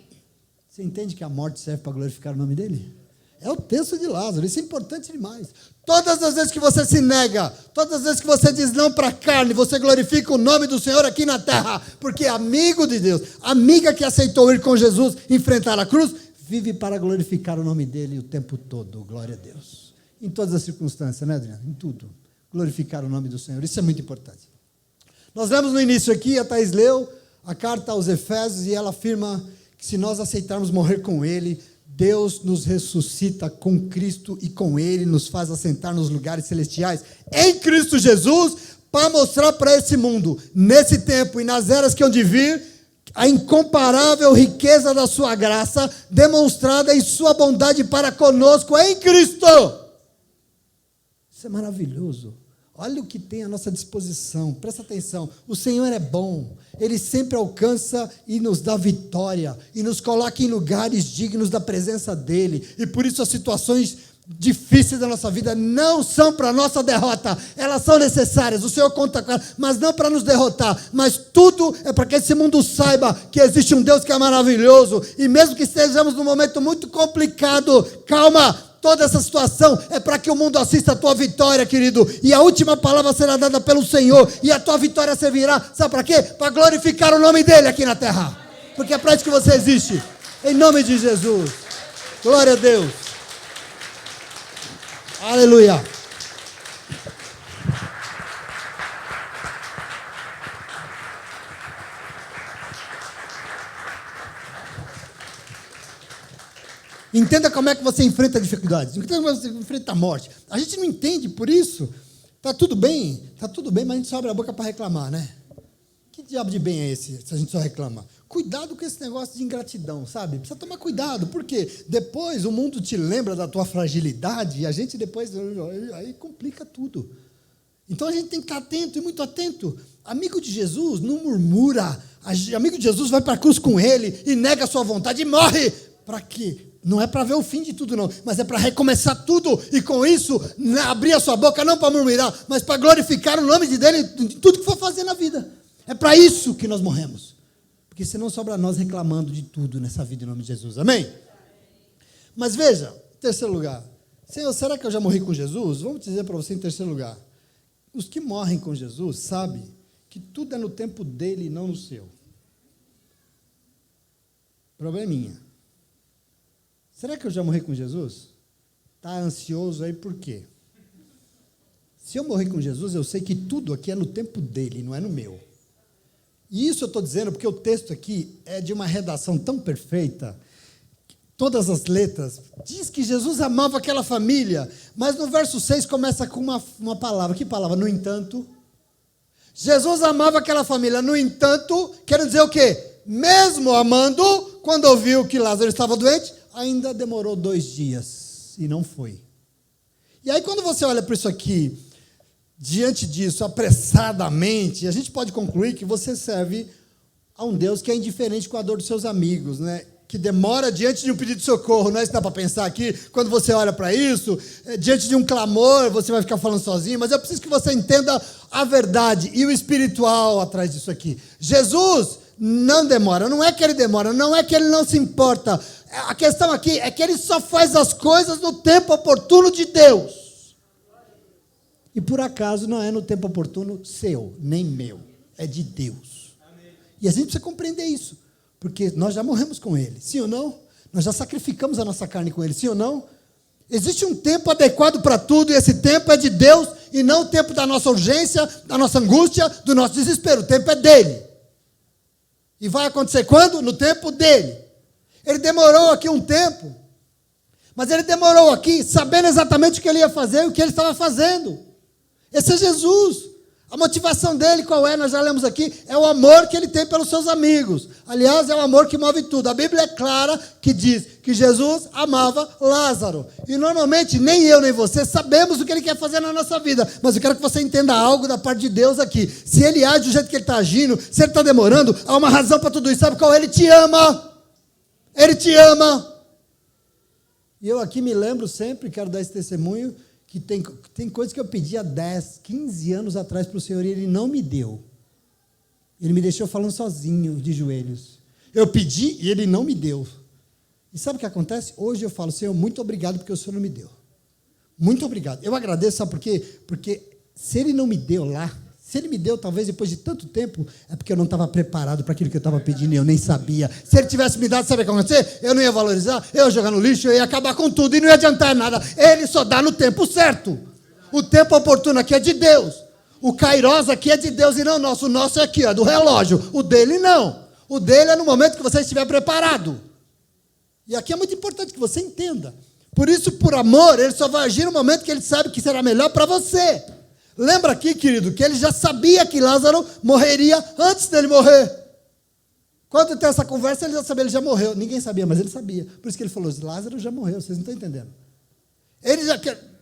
Você entende que a morte serve para glorificar o nome dele? É o texto de Lázaro, isso é importante demais. Todas as vezes que você se nega, todas as vezes que você diz não para a carne, você glorifica o nome do Senhor aqui na terra, porque amigo de Deus, amiga que aceitou ir com Jesus enfrentar a cruz, vive para glorificar o nome dele o tempo todo, glória a Deus. em todas as circunstâncias, né, Adriano? Em tudo. Glorificar o nome do Senhor. Isso é muito importante. Nós lemos no início aqui, a Thaís leu a carta aos Efésios e ela afirma que se nós aceitarmos morrer com Ele, Deus nos ressuscita com Cristo e com Ele nos faz assentar nos lugares celestiais em Cristo Jesus para mostrar para esse mundo, nesse tempo e nas eras que hão de vir, a incomparável riqueza da sua graça demonstrada em sua bondade para conosco em Cristo. Isso é maravilhoso. Olha o que tem à nossa disposição, presta atenção, o Senhor é bom, Ele sempre alcança e nos dá vitória, e nos coloca em lugares dignos da presença dEle, e por isso as situações difíceis da nossa vida não são para a nossa derrota, elas são necessárias, o Senhor conta com elas, mas não para nos derrotar, mas tudo é para que esse mundo saiba que existe um Deus que é maravilhoso, e mesmo que estejamos num momento muito complicado, calma, toda essa situação é para que o mundo assista a tua vitória, querido. E a última palavra será dada pelo Senhor. E a tua vitória servirá, sabe para quê? Para glorificar o nome dEle aqui na terra. Porque é para isso que você existe. Em nome de Jesus. Glória a Deus. Aleluia. Entenda como é que você enfrenta dificuldades. Entenda como você enfrenta a morte. A gente não entende, por isso, está tudo bem, mas a gente só abre a boca para reclamar, né? Que diabo de bem é esse, se a gente só reclama? Cuidado com esse negócio de ingratidão, sabe? Precisa tomar cuidado, porque depois o mundo te lembra da tua fragilidade e a gente depois, aí complica tudo. Então a gente tem que estar atento, e muito atento. Amigo de Jesus não murmura. Amigo de Jesus vai para a cruz com Ele e nega a sua vontade e morre. Para quê? Não é para ver o fim de tudo, não, mas é para recomeçar tudo, e com isso, abrir a sua boca, não para murmurar, mas para glorificar o nome dele em tudo que for fazer na vida. É para isso que nós morremos, porque senão sobra nós reclamando de tudo nessa vida em nome de Jesus, amém? Mas veja, em terceiro lugar, Senhor, será que eu já morri com Jesus? Vamos dizer para você em terceiro lugar, os que morrem com Jesus sabem que tudo é no tempo dele e não no seu. Probleminha. Será que eu já morri com Jesus? Está ansioso aí por quê? Se eu morrer com Jesus, eu sei que tudo aqui é no tempo dele, não é no meu. E isso eu estou dizendo porque o texto aqui é de uma redação tão perfeita, todas as letras, diz que Jesus amava aquela família, mas no verso 6 começa com uma palavra, que palavra? No entanto. Jesus amava aquela família, no entanto, quer dizer o quê? Mesmo amando, quando ouviu que Lázaro estava doente, ainda demorou 2 dias e não foi. E aí quando você olha para isso aqui, diante disso, apressadamente, a gente pode concluir que você serve a um Deus que é indiferente com a dor dos seus amigos, né? Que demora diante de um pedido de socorro, não é isso que dá para pensar aqui? Quando você olha para isso, diante de um clamor, você vai ficar falando sozinho, mas eu preciso que você entenda a verdade e o espiritual atrás disso aqui. Jesus não demora, não é que ele demora, não é que ele não se importa. A questão aqui é que ele só faz as coisas no tempo oportuno de Deus. E por acaso não é no tempo oportuno seu, nem meu, é de Deus. Amém. E a gente precisa compreender isso, porque nós já morremos com ele, sim ou não? Nós já sacrificamos a nossa carne com ele, sim ou não? Existe um tempo adequado para tudo, e esse tempo é de Deus, e não o tempo da nossa urgência, da nossa angústia, do nosso desespero. O tempo é dele. E vai acontecer quando? No tempo dele. Ele demorou aqui um tempo, mas ele demorou aqui sabendo exatamente o que ele ia fazer e o que ele estava fazendo. Esse é Jesus. A motivação dele qual é? Nós já lemos aqui, é o amor que ele tem pelos seus amigos. Aliás, é o amor que move tudo. A Bíblia é clara que diz que Jesus amava Lázaro. E normalmente nem eu nem você sabemos o que ele quer fazer na nossa vida. Mas eu quero que você entenda algo da parte de Deus aqui. Se ele age do jeito que ele está agindo, se ele está demorando, há uma razão para tudo isso. Sabe qual? Ele te ama. Ele te ama. E eu aqui me lembro sempre, quero dar esse testemunho, que tem coisas que eu pedi há 10, 15 anos atrás para o Senhor e Ele não me deu. Ele me deixou falando sozinho, de joelhos. Eu pedi e Ele não me deu. E sabe o que acontece? Hoje eu falo, Senhor, muito obrigado porque o Senhor não me deu. Muito obrigado. Eu agradeço, sabe por quê? Porque se Ele não me deu lá, Se ele me deu, talvez depois de tanto tempo, é porque eu não estava preparado para aquilo que eu estava pedindo e eu nem sabia. Se ele tivesse me dado, sabe o que ia acontecer? Eu não ia valorizar, eu ia jogar no lixo, eu ia acabar com tudo e não ia adiantar nada. Ele só dá no tempo certo. O tempo oportuno aqui é de Deus. O Kairos aqui é de Deus e não nosso. O nosso é aqui, é do relógio. O dele não. O dele é no momento que você estiver preparado. E aqui é muito importante que você entenda. Por isso, por amor, ele só vai agir no momento que ele sabe que será melhor para você. Lembra aqui, querido, que ele já sabia que Lázaro morreria antes dele morrer. Quando tem essa conversa, ele já sabia, ele já morreu. Ninguém sabia, mas ele sabia. Por isso que ele falou, Lázaro já morreu, vocês não estão entendendo.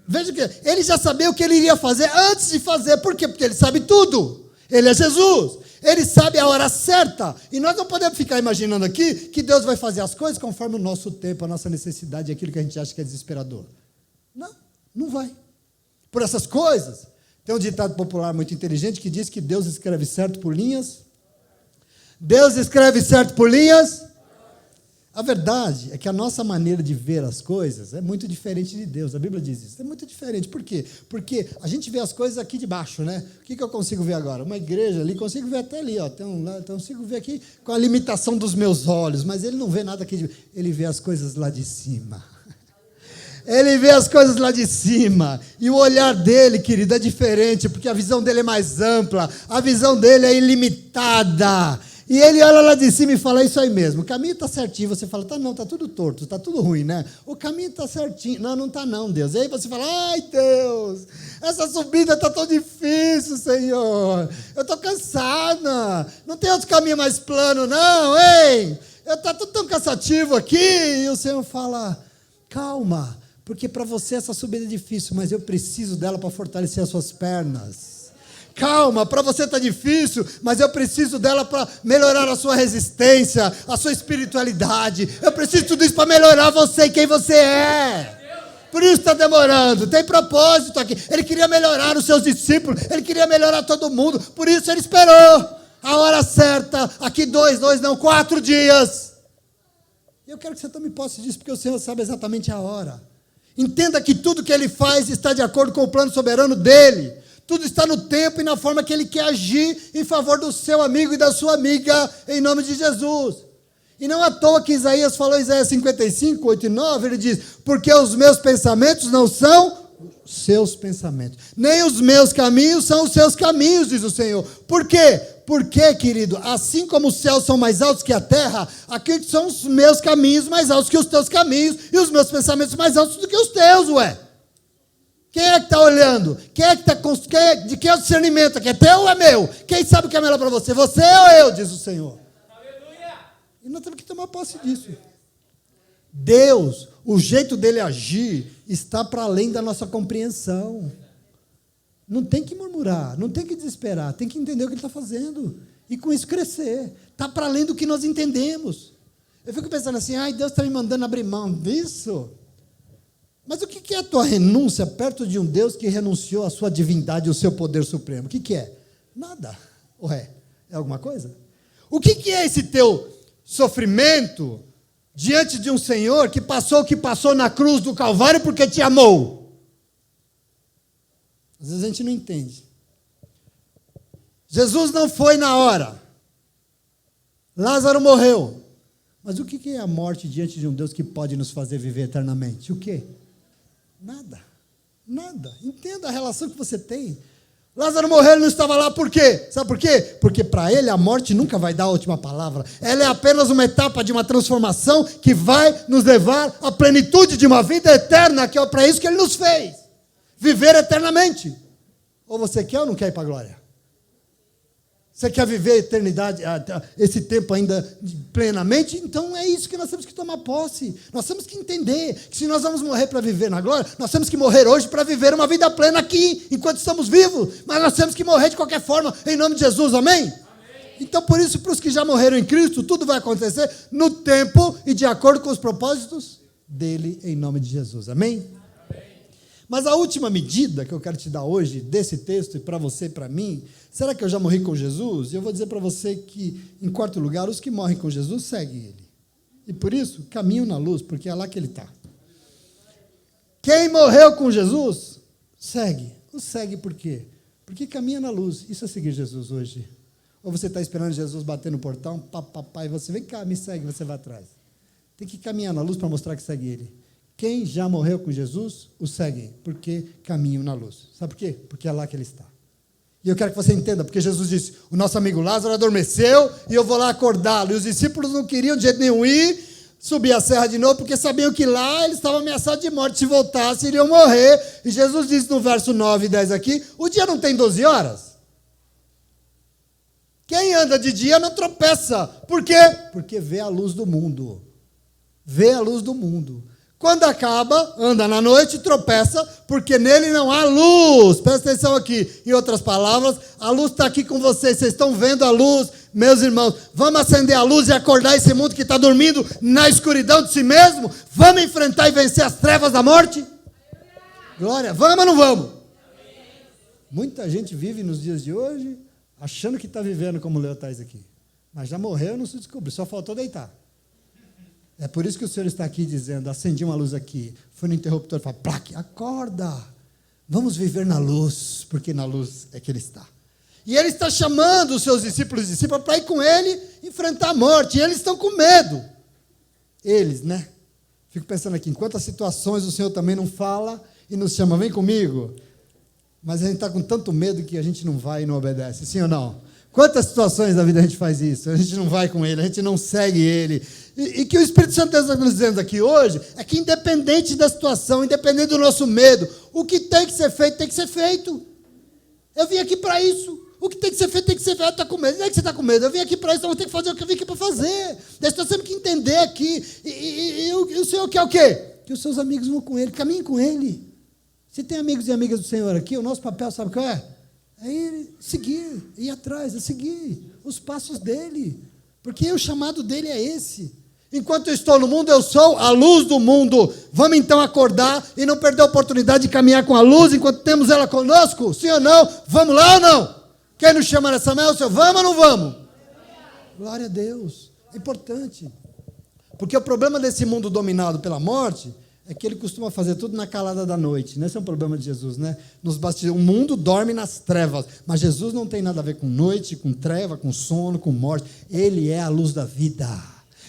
Veja que ele já sabia o que ele iria fazer antes de fazer. Por quê? Porque ele sabe tudo. Ele é Jesus. Ele sabe a hora certa. E nós não podemos ficar imaginando aqui que Deus vai fazer as coisas conforme o nosso tempo, a nossa necessidade, aquilo que a gente acha que é desesperador. Não, não vai. Por essas coisas... Tem um ditado popular muito inteligente que diz que Deus escreve certo por linhas. Deus escreve certo por linhas. A verdade é que a nossa maneira de ver as coisas é muito diferente de Deus. A Bíblia diz isso. É muito diferente. Por quê? Porque a gente vê as coisas aqui de baixo, né? O que eu consigo ver agora? Uma igreja ali, consigo ver até ali, ó. Consigo ver aqui com a limitação dos meus olhos, mas ele não vê nada aqui. Ele vê as coisas lá de cima. Ele vê as coisas lá de cima, e o olhar dele, querido, é diferente, porque a visão dele é mais ampla, a visão dele é ilimitada, e ele olha lá de cima e fala, é isso aí mesmo, o caminho está certinho, você fala, tá não, está tudo torto, está tudo ruim, né? O caminho está certinho, não está não, Deus, e aí você fala, ai Deus, essa subida está tão difícil, Senhor, eu estou cansada, não tem outro caminho mais plano não, ei, está tudo tão cansativo aqui, e o Senhor fala, calma, porque para você essa subida é difícil, mas eu preciso dela para fortalecer as suas pernas. Calma, para você está difícil, mas eu preciso dela para melhorar a sua resistência, a sua espiritualidade. Eu preciso de tudo isso para melhorar você e quem você é. Por isso está demorando, tem propósito aqui. Ele queria melhorar os seus discípulos, ele queria melhorar todo mundo, por isso ele esperou a hora certa, aqui 4 dias. Eu quero que você tome posse disso, porque o Senhor sabe exatamente a hora. Entenda que tudo que ele faz está de acordo com o plano soberano dele. Tudo está no tempo e na forma que ele quer agir em favor do seu amigo e da sua amiga, em nome de Jesus. E não à toa que Isaías falou, Isaías 55, 8 e 9, ele diz, porque os meus pensamentos não são seus pensamentos, nem os meus caminhos são os seus caminhos, diz o Senhor. Por quê? Porque, querido, assim como os céus são mais altos que a terra, aqui são os meus caminhos mais altos que os teus caminhos, e os meus pensamentos mais altos do que os teus, ué. Quem é que está olhando? Quem é que está de quem é o discernimento aqui? É teu ou é meu? Quem sabe o que é melhor para você? Você ou eu, diz o Senhor. Aleluia. E nós temos que tomar posse disso. Deus, o jeito dele agir, está para além da nossa compreensão. Não tem que murmurar, não tem que desesperar, tem que entender o que ele está fazendo. E com isso crescer. Está para além do que nós entendemos. Eu fico pensando assim, ai, Deus está me mandando abrir mão disso. Mas o que é a tua renúncia perto de um Deus que renunciou à sua divindade e ao seu poder supremo? O que é? Nada. Ué, é alguma coisa? O que é esse teu sofrimento diante de um Senhor que passou o que passou na cruz do Calvário porque te amou? Às vezes a gente não entende. Jesus não foi na hora. Lázaro morreu. Mas o que é a morte diante de um Deus que pode nos fazer viver eternamente? O quê? Nada. Nada. Entenda a relação que você tem. Lázaro morreu, ele não estava lá por quê? Sabe por quê? Porque para ele a morte nunca vai dar a última palavra. Ela é apenas uma etapa de uma transformação que vai nos levar à plenitude de uma vida eterna, que é para isso que ele nos fez. Viver eternamente. Ou você quer ou não quer ir para a glória? Você quer viver a eternidade, esse tempo ainda plenamente? Então é isso que nós temos que tomar posse. Nós temos que entender que se nós vamos morrer para viver na glória, nós temos que morrer hoje para viver uma vida plena aqui, enquanto estamos vivos. Mas nós temos que morrer de qualquer forma, em nome de Jesus, amém? Amém. Então por isso, para os que já morreram em Cristo, tudo vai acontecer no tempo e de acordo com os propósitos dele, em nome de Jesus, amém? Mas a última medida que eu quero te dar hoje, desse texto, e para você e para mim, será que eu já morri com Jesus? E eu vou dizer para você que, em quarto lugar, os que morrem com Jesus seguem Ele. E por isso, caminham na luz, porque é lá que Ele está. Quem morreu com Jesus, segue. O segue por quê? Porque caminha na luz. Isso é seguir Jesus hoje. Ou você está esperando Jesus bater no portão, papapá, e você vem cá, me segue, você vai atrás. Tem que caminhar na luz para mostrar que segue Ele. Quem já morreu com Jesus, o segue, porque caminham na luz. Sabe por quê? Porque é lá que Ele está. E eu quero que você entenda, porque Jesus disse, o nosso amigo Lázaro adormeceu, e eu vou lá acordá-lo. E os discípulos não queriam de jeito nenhum ir, subir a serra de novo, porque sabiam que lá eles estavam ameaçados de morte. Se voltassem, iriam morrer. E Jesus disse no verso 9 e 10 aqui, o dia não tem 12 horas? Quem anda de dia não tropeça. Por quê? Porque vê a luz do mundo. Vê a luz do mundo. Quando acaba, anda na noite e tropeça, porque nele não há luz. Presta atenção aqui. Em outras palavras, a luz está aqui com vocês. Vocês estão vendo a luz, meus irmãos. Vamos acender a luz e acordar esse mundo que está dormindo na escuridão de si mesmo? Vamos enfrentar e vencer as trevas da morte? Glória. Vamos ou não vamos? Muita gente vive nos dias de hoje achando que está vivendo como o Leo Tais aqui. Mas já morreu e não se descobriu. Só faltou deitar. É por isso que o Senhor está aqui dizendo, acendi uma luz aqui, fui no interruptor e falei, plaque, acorda, vamos viver na luz, porque na luz é que Ele está. E Ele está chamando os seus discípulos e discípulas para ir com Ele enfrentar a morte, e eles estão com medo. Eles, né? Fico pensando aqui, em quantas situações o Senhor também não fala e nos chama, vem comigo. Mas a gente está com tanto medo que a gente não vai e não obedece, sim ou não? Quantas situações da vida a gente faz isso? A gente não vai com Ele, a gente não segue Ele. E que o Espírito Santo está nos dizendo aqui hoje é que independente da situação, independente do nosso medo, o que tem que ser feito, tem que ser feito. Eu vim aqui para isso. O que tem que ser feito, tem que ser feito. Está com medo. Não é que você está com medo. Eu vim aqui para isso, então eu vou ter que fazer o que eu vim aqui para fazer. Nós temos que entender aqui. E o Senhor quer o quê? Que os seus amigos vão com Ele, caminhem com Ele. Se tem amigos e amigas do Senhor aqui, o nosso papel, sabe qual é? É ir seguir, ir atrás, é seguir os passos dEle. Porque o chamado dEle é esse. Enquanto eu estou no mundo, eu sou a luz do mundo. Vamos então acordar e não perder a oportunidade de caminhar com a luz enquanto temos ela conosco? Sim ou não? Vamos lá ou não? Quem nos chama nessa manhã, o Senhor, vamos ou não vamos? Glória a Deus. É importante. Porque o problema desse mundo dominado pela morte é que ele costuma fazer tudo na calada da noite. Esse é um problema de Jesus, né? O mundo dorme nas trevas, mas Jesus não tem nada a ver com noite, com treva, com sono, com morte. Ele é a luz da vida.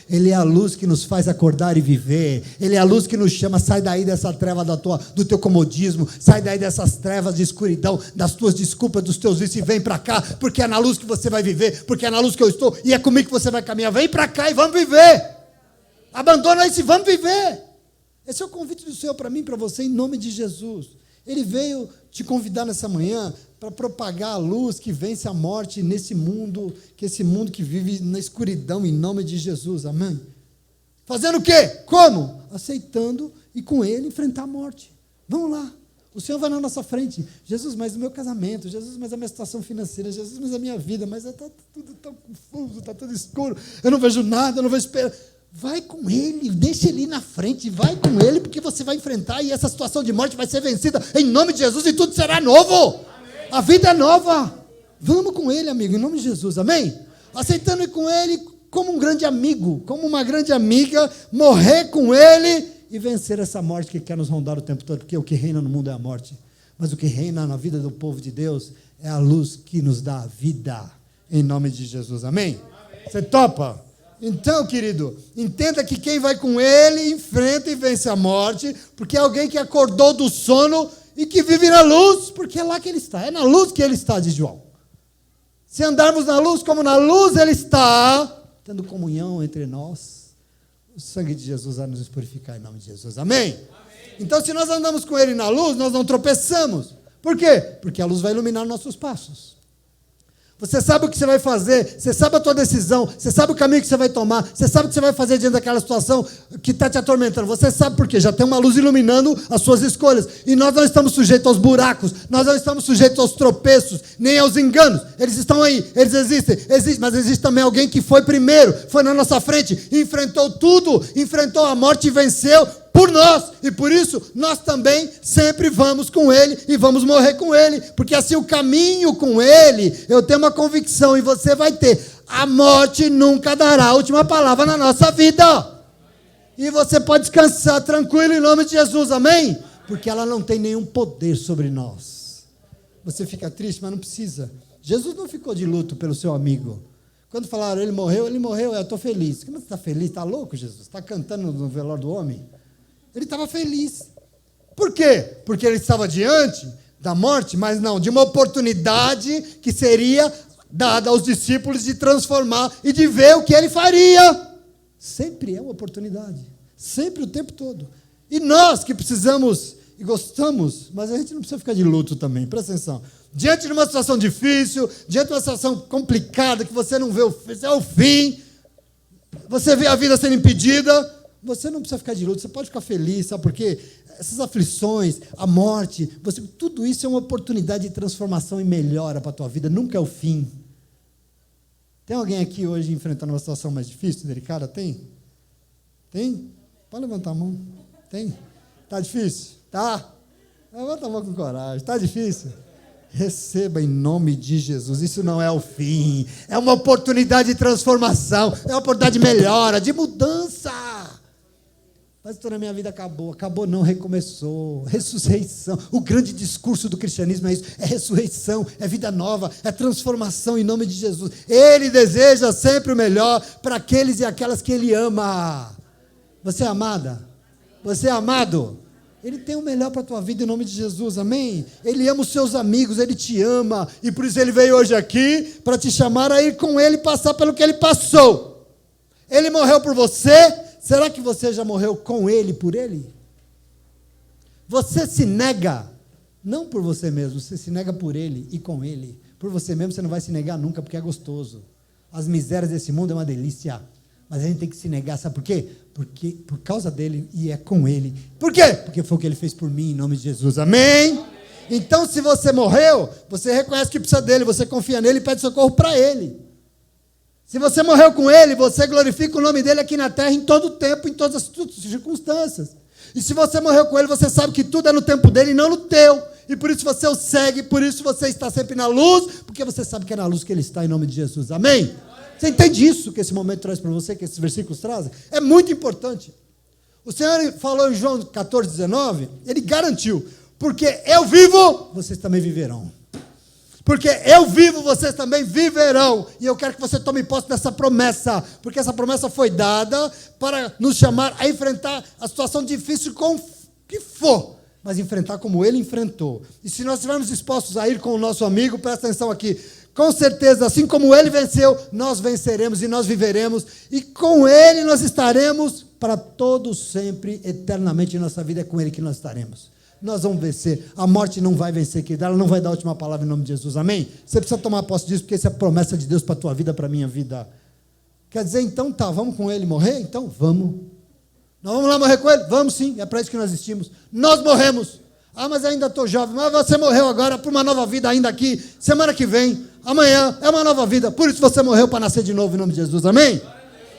Ele é a luz que nos faz acordar e viver. Ele é a luz que nos chama, sai daí dessa treva do teu comodismo, sai daí dessas trevas de escuridão, das tuas desculpas, dos teus vícios, e vem para cá, porque é na luz que você vai viver, porque é na luz que eu estou, e é comigo que você vai caminhar. Vem para cá e vamos viver. Abandona isso e vamos viver. Esse é o convite do Senhor para mim e para você, em nome de Jesus. Ele veio te convidar nessa manhã para propagar a luz que vence a morte nesse mundo, que esse mundo que vive na escuridão, em nome de Jesus, amém? Fazendo o quê? Como? Aceitando e com Ele enfrentar a morte. Vamos lá. O Senhor vai na nossa frente. Jesus, mas o meu casamento, Jesus, mas a minha situação financeira, Jesus, mas a minha vida, mas está tudo tão confuso, está tudo escuro, eu não vejo nada, eu não vejo esperança. Vai com Ele, deixa Ele ir na frente, vai com Ele, porque você vai enfrentar e essa situação de morte vai ser vencida em nome de Jesus e tudo será novo. Amém. A vida é nova. Vamos com Ele, amigo, em nome de Jesus, amém? Aceitando ir com Ele como um grande amigo, como uma grande amiga, morrer com Ele e vencer essa morte que quer nos rondar o tempo todo, porque o que reina no mundo é a morte, mas o que reina na vida do povo de Deus é a luz que nos dá a vida, em nome de Jesus, amém? Você topa? Então, querido, entenda que quem vai com Ele enfrenta e vence a morte, porque é alguém que acordou do sono e que vive na luz, porque é lá que Ele está, é na luz que Ele está, diz João. Se andarmos na luz como na luz Ele está, tendo comunhão entre nós, o sangue de Jesus vai nos purificar em nome de Jesus, amém? Então, se nós andamos com Ele na luz, nós não tropeçamos. Por quê? Porque a luz vai iluminar nossos passos. Você sabe o que você vai fazer, você sabe a tua decisão, você sabe o caminho que você vai tomar, você sabe o que você vai fazer diante daquela situação que está te atormentando. Você sabe por quê? Já tem uma luz iluminando as suas escolhas. E nós não estamos sujeitos aos buracos, nós não estamos sujeitos aos tropeços, nem aos enganos. Eles estão aí, eles existem, mas existe também alguém que foi primeiro, foi na nossa frente, enfrentou tudo, enfrentou a morte e venceu por nós, e por isso nós também sempre vamos com Ele e vamos morrer com Ele, porque assim o caminho com Ele, eu tenho uma convicção e você vai ter, a morte nunca dará a última palavra na nossa vida, e você pode descansar tranquilo em nome de Jesus, amém? Porque ela não tem nenhum poder sobre nós. você fica triste, mas não precisa. Jesus não ficou de luto pelo seu amigo. Quando falaram, ele morreu, eu estou feliz. Como você está feliz? Está louco, Jesus? Está cantando no velório do homem? Ele estava feliz. Por quê? Porque ele estava diante da morte, mas não, de uma oportunidade que seria dada aos discípulos de transformar e de ver o que ele faria. Sempre é uma oportunidade. Sempre, o tempo todo. E nós que precisamos e gostamos, mas a gente não precisa ficar de luto também, presta atenção. Diante de uma situação difícil, diante de uma situação complicada, que você não vê o fim, você vê a vida sendo impedida, você não precisa ficar de luto, você pode ficar feliz, sabe por quê? Essas aflições, a morte, tudo isso é uma oportunidade de transformação e melhora para a tua vida, nunca é o fim. Tem alguém aqui hoje enfrentando uma situação mais difícil, delicada? Tem? Tem? Pode levantar a mão. Tem? Está difícil? Tá? Levanta a mão com coragem. Está difícil? Receba em nome de Jesus. Isso não é o fim. É uma oportunidade de transformação. É uma oportunidade de melhora, de mudança. Pastor, a minha vida acabou. Acabou não, recomeçou. Ressurreição. O grande discurso do cristianismo é isso. É ressurreição, é vida nova, é transformação em nome de Jesus. Ele deseja sempre o melhor para aqueles e aquelas que Ele ama. Você é amada? Você é amado? Ele tem o melhor para a tua vida em nome de Jesus, amém? Ele ama os seus amigos, Ele te ama, e por isso Ele veio hoje aqui, para te chamar a ir com Ele, passar pelo que Ele passou. Ele morreu por você, será que você já morreu com Ele, por Ele? Você se nega, não por você mesmo, você se nega por Ele e com Ele. Por você mesmo você não vai se negar nunca, porque é gostoso. As misérias desse mundo é uma delícia. Mas a gente tem que se negar, sabe por quê? Porque por causa dele e é com ele. Por quê? Porque foi o que ele fez por mim, em nome de Jesus. Amém? Amém. Então, se você morreu, você reconhece que precisa dele, você confia nele e pede socorro para ele. Se você morreu com ele, você glorifica o nome dele aqui na terra em todo o tempo, em todas as circunstâncias. E se você morreu com ele, você sabe que tudo é no tempo dele e não no teu. E por isso você o segue, por isso você está sempre na luz, porque você sabe que é na luz que ele está, em nome de Jesus. Amém? Você entende isso que esse momento traz para você, que esses versículos trazem? É muito importante. O Senhor falou em João 14, 19, Ele garantiu, porque eu vivo, vocês também viverão. Porque eu vivo, vocês também viverão. E eu quero que você tome posse dessa promessa, porque essa promessa foi dada para nos chamar a enfrentar a situação difícil com o que for, mas enfrentar como Ele enfrentou. E se nós estivermos dispostos a ir com o nosso amigo, presta atenção aqui, com certeza, assim como Ele venceu, nós venceremos e nós viveremos, e com Ele nós estaremos para todos sempre, eternamente em nossa vida, é com Ele que nós estaremos. Nós vamos vencer, a morte não vai vencer, querida, ela não vai dar a última palavra em nome de Jesus, amém? Você precisa tomar posse disso, porque essa é a promessa de Deus para a tua vida, para a minha vida. Quer dizer, então tá, vamos com Ele morrer? Então vamos. Nós vamos lá morrer com Ele? Vamos sim, é para isso que nós existimos. Nós morremos. Ah, mas ainda estou jovem, mas você morreu agora para uma nova vida ainda aqui, semana que vem, amanhã é uma nova vida, por isso você morreu para nascer de novo em nome de Jesus, amém?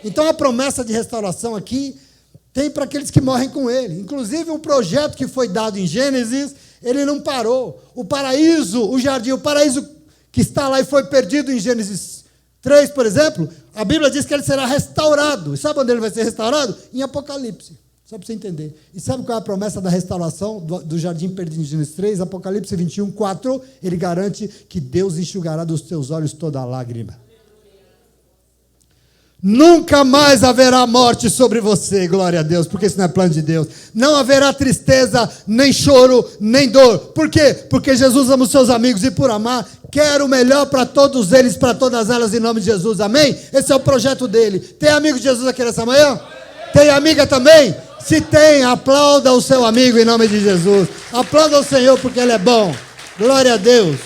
Então a promessa de restauração aqui tem para aqueles que morrem com Ele, inclusive o projeto que foi dado em Gênesis, ele não parou, o paraíso, o jardim, o paraíso que está lá e foi perdido em Gênesis 3, por exemplo, a Bíblia diz que ele será restaurado, e sabe onde ele vai ser restaurado? Em Apocalipse. Só para você entender. E sabe qual é a promessa da restauração do jardim perdido em Gênesis 3? Apocalipse 21, 4. Ele garante que Deus enxugará dos teus olhos toda a lágrima. Nunca mais haverá morte sobre você, glória a Deus, porque isso não é plano de Deus. Não haverá tristeza, nem choro, nem dor. Por quê? Porque Jesus ama os seus amigos e por amar, quer o melhor para todos eles, para todas elas, em nome de Jesus. Amém? Esse é o projeto dele. Tem amigo de Jesus aqui nessa manhã? Tem amiga também? Se tem, aplauda o seu amigo em nome de Jesus. Aplauda o Senhor porque Ele é bom. Glória a Deus.